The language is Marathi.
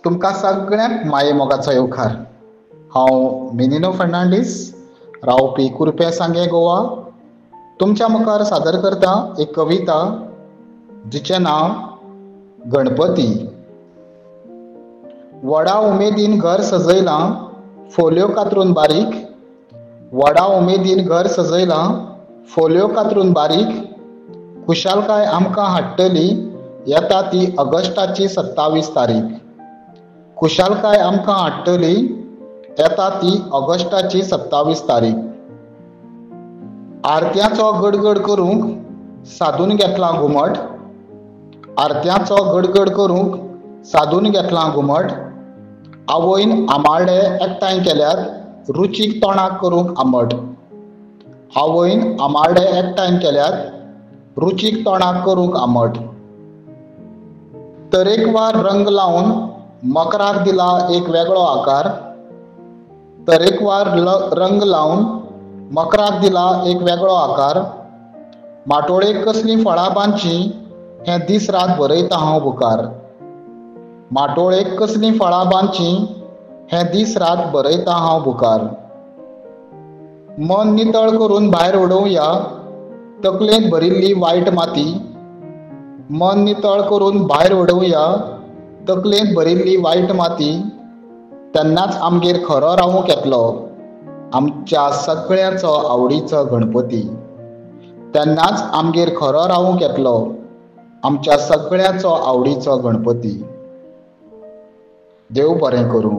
तुमकां सगळ्यांक माये मोगाचो येवकार। हांव मिनिनो फर्नांडीस, रावपी कुरपे सांगे गोवा, तुमच्या मुखार सादर करता एक कविता जिचें नांव गणपती। व्हडा उमेदीन घर सजयलां, फोल्यो कातरून बारीक, व्हडा उमेदीन घर सजयलां, फोल्यो कातरून बारीक, खुशालकाय आमकां हाडटली येता ती ऑगस्टाची 27 तारीख। खुशालकाय आमकां हाडटली येता ती ऑगस्टाची 27 तारीख। आरत्याचो गडगड करूंक सादून घेतला घुमट, आरत्याचो गडगड करूंक सादून घेतला घुमट, आवयन आंबाडे एकठांय केल्यात रुचीक तोंडाक करूंक आंबट, आवयन आंबाडे एकठांय केल्यात रुचीक तोंडाक करूंक आंबट। तरेकवार रंग लावन मकराक दिला एक वेगळो आकार, तरेकवार रंग लावन मकराक दिला एक वेगळो आकार, माटोळेक कसलीं फळां बांदची हें दीस रात बरयता हांव बुकार, माटोळेक कसलीं फळां बांदची हें दीस रात बरयता हांव बुकार। मन नितळ करून भायर उडोवया तकलेंत भरिल्ली वायट माती, मन नितळ करून भायर उडोवया तकलेंत भरिल्ली वायट माती, तेन्नाच आमगेर खरो रावूंक येतलो आमच्या सगळ्याचो आवडीचो गणपती, तेन्नाच आमगेर खरो रावूंक येतलो आमच्या सगळ्याचो आवडीचो गणपती। देव बरें करूं।